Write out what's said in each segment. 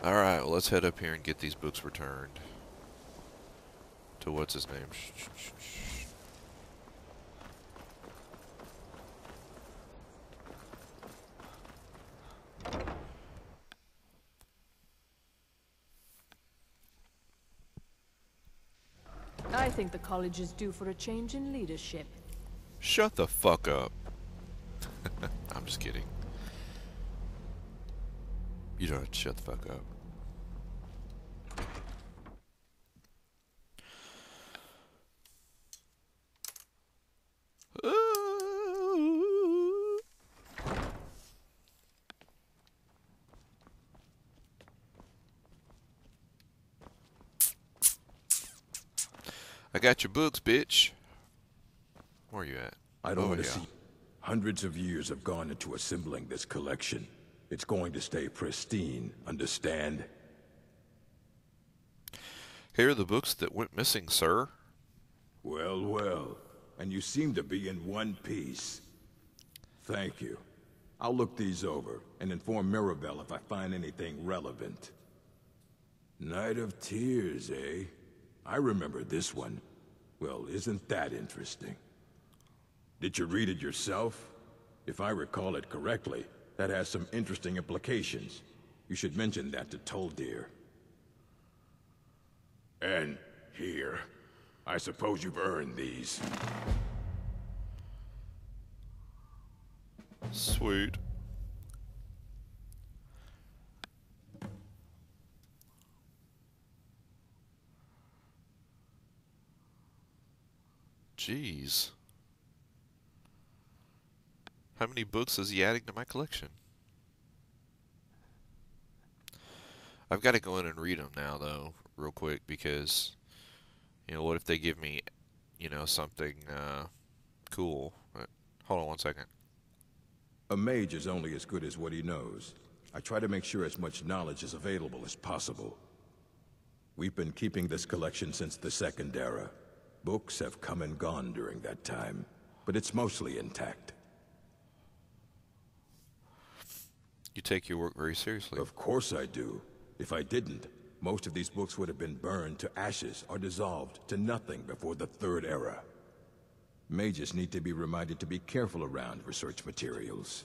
Alright, well, let's head up here and get these books returned. To what's his name? I think the college is due for a change in leadership. Shut the fuck up. I'm just kidding. You don't have to shut the fuck up. I got your books, bitch. Where are you at? I don't want to see. Hundreds of years have gone into assembling this collection. It's going to stay pristine, understand? Here are the books that went missing, sir. Well, well. And you seem to be in one piece. Thank you. I'll look these over and inform Mirabelle if I find anything relevant. Night of Tears, eh? I remember this one. Well, isn't that interesting? Did you read it yourself? If I recall it correctly, that has some interesting implications. You should mention that to Toldir. And here. I suppose you've earned these. Sweet. Jeez. How many books is he adding to my collection? I've got to go in and read them now, though, real quick, because, you know, what if they give me, you know, something cool? Hold on one second. A mage is only as good as what he knows. I try to make sure as much knowledge is available as possible. We've been keeping this collection since the Second Era. Books have come and gone during that time, but it's mostly intact. You take your work very seriously. Of course I do. If I didn't, most of these books would have been burned to ashes or dissolved to nothing before the Third Era. Mages need to be reminded to be careful around research materials.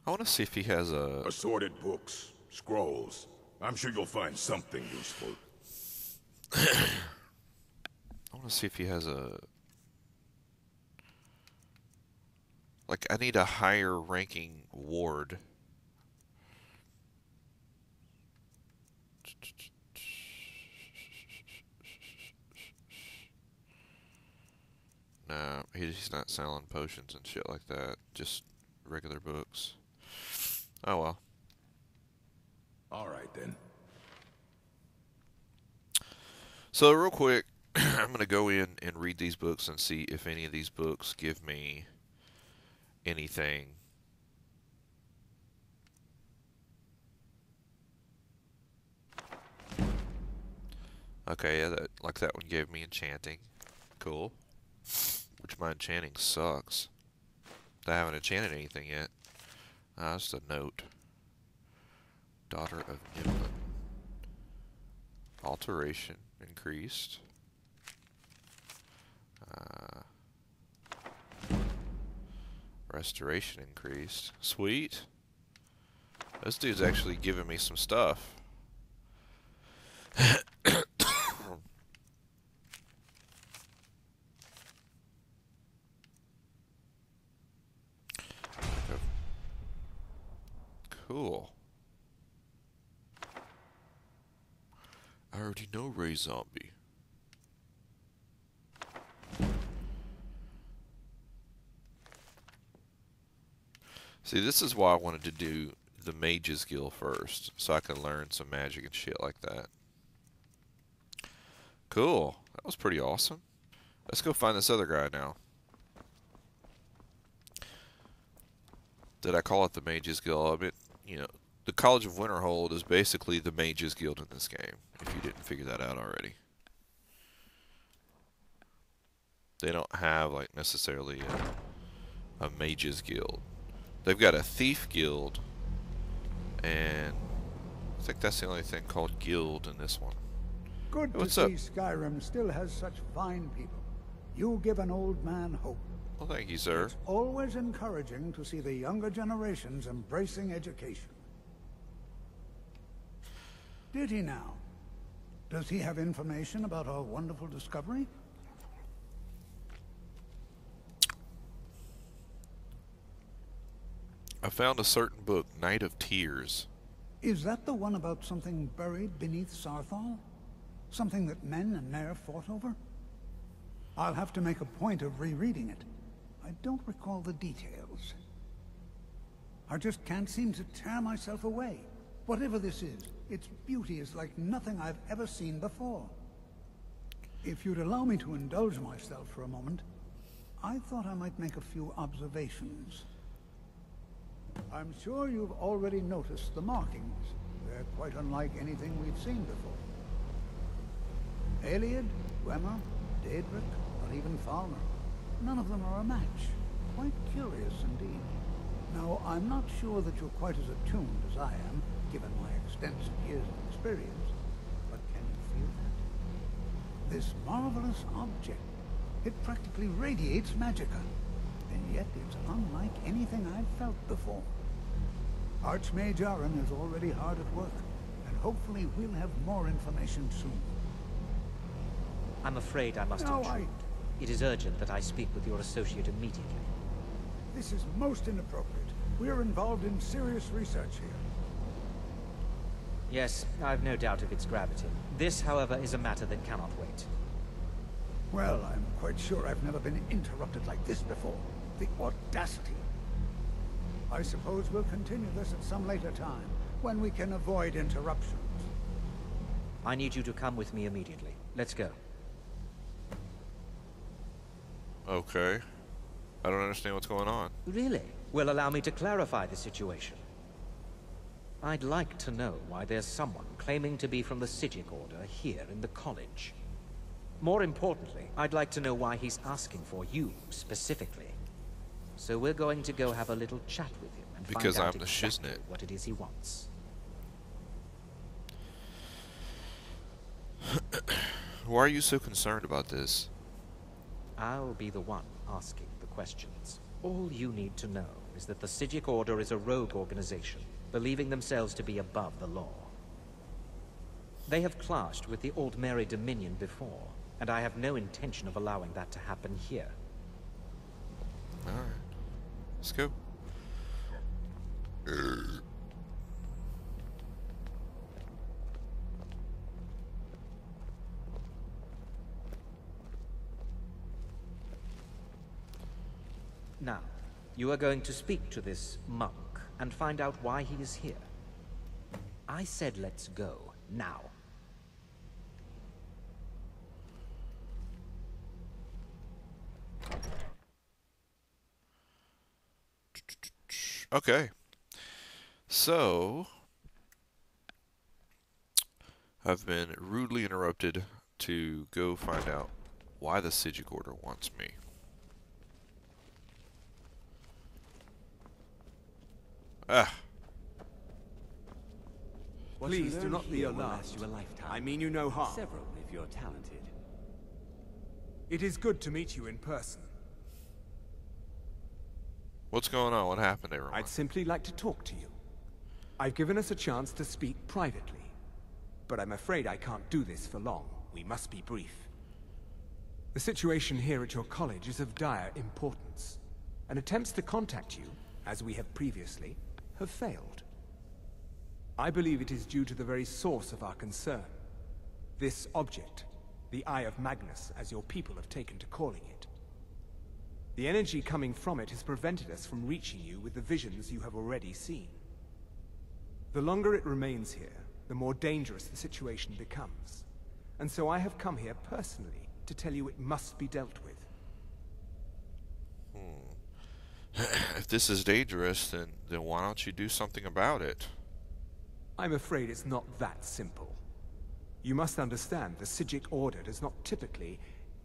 I want to see if he has a... Assorted books, scrolls. I'm sure you'll find something useful. I want to see if he has a... Like, I need a higher ranking ward. No, he's not selling potions and shit like that. Just regular books. Oh well. Alright then. So real quick, I'm going to go in and read these books and see if any of these books give me anything. Okay, yeah, like that one gave me enchanting. Cool. Which my enchanting sucks. I haven't enchanted anything yet. Just a note. Daughter of Nimlin. Alteration increased. Restoration increased. Sweet. This dude's actually giving me some stuff. Cool. I already know Ray Zombie. See, this is why I wanted to do the Mage's Guild first, so I can learn some magic and shit like that. Cool. That was pretty awesome. Let's go find this other guy now. Did I call it the Mage's Guild? I mean, you know, the College of Winterhold is basically the Mage's Guild in this game, if you didn't figure that out already. They don't have, like, necessarily a mages guild. They've got a thief guild, and I think that's the only thing called guild in this one. Good Hey, to what's see up? Skyrim still has such fine people. You give an old man hope. Well, thank you, sir. It's always encouraging to see the younger generations embracing education. Did he now? Does he have information about our wonderful discovery? I found a certain book, Night of Tears. Is that the one about something buried beneath Sarthal? Something that men and Nair fought over? I'll have to make a point of rereading it. I don't recall the details. I just can't seem to tear myself away. Whatever this is, its beauty is like nothing I've ever seen before. If you'd allow me to indulge myself for a moment, I thought I might make a few observations. I'm sure you've already noticed the markings. They're quite unlike anything we've seen before. Aliad, Gwemmer, Daedric, or even Falmer. None of them are a match. Quite curious indeed. Now, I'm not sure that you're quite as attuned as I am, given my extensive years of experience, but can you feel that? This marvelous object, it practically radiates magicka, and yet it's unlike anything I've felt before. Archmage Aaron is already hard at work, and hopefully we'll have more information soon. I'm afraid I must No, intrude. It is urgent that I speak with your associate immediately. This is most inappropriate. We're involved in serious research here. Yes, I've no doubt of its gravity. This, however, is a matter that cannot wait. Well, I'm quite sure I've never been interrupted like this before. The audacity. I suppose we'll continue this at some later time, when we can avoid interruptions. I need you to come with me immediately. Let's go. Okay. I don't understand what's going on. Really? Well, allow me to clarify the situation. I'd like to know why there's someone claiming to be from the Sigil Order here in the college. More importantly, I'd like to know why he's asking for you, specifically. So we're going to go have a little chat with him and Because find out I'm the exactly shiznit. what it is he wants. Why are you so concerned about this? I'll be the one asking the questions. All you need to know is that the Sigil Order is a rogue organization, believing themselves to be above the law. They have clashed with the Old Mary Dominion before, and I have no intention of allowing that to happen here. Alright. Let's go. Now, you are going to speak to this monk and find out why he is here. I said let's go, now. Okay. So, I've been rudely interrupted to go find out why the Sigil Order wants me. Ah. Please do not be alarmed. I mean you no harm. Several, if you're talented. It is good to meet you in person. What's going on? What happened, everyone? I'd simply like to talk to you. I've given us a chance to speak privately, but I'm afraid I can't do this for long. We must be brief. The situation here at your college is of dire importance, and attempts to contact you, as we have previously, have failed. I believe it is due to the very source of our concern. This object, the Eye of Magnus, as your people have taken to calling it. The energy coming from it has prevented us from reaching you with the visions you have already seen. The longer it remains here, the more dangerous the situation becomes. And so I have come here personally to tell you it must be dealt with. If this is dangerous, then why don't you do something about it? I'm afraid it's not that simple. You must understand the Sigil Order does not typically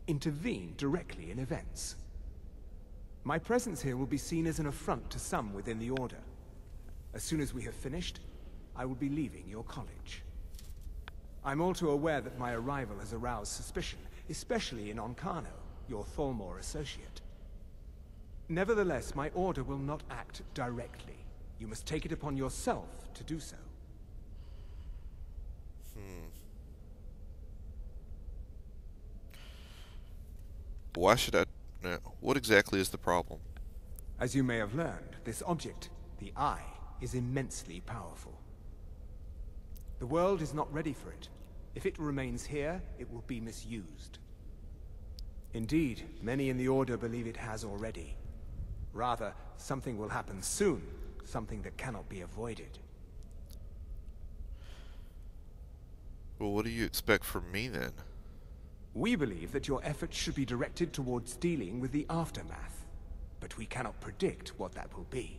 intervene directly in events. My presence here will be seen as an affront to some within the Order. As soon as we have finished, I will be leaving your college. I'm all too aware that my arrival has aroused suspicion, especially in Onkano, your Thalmor associate. Nevertheless, my Order will not act directly. You must take it upon yourself to do so. Why should I... No. What exactly is the problem? As you may have learned, this object, the Eye, is immensely powerful. The world is not ready for it. If it remains here, it will be misused. Indeed, many in the Order believe it has already. Rather, something will happen soon, something that cannot be avoided. Well, what do you expect from me then? We believe that your efforts should be directed towards dealing with the aftermath, but we cannot predict what that will be.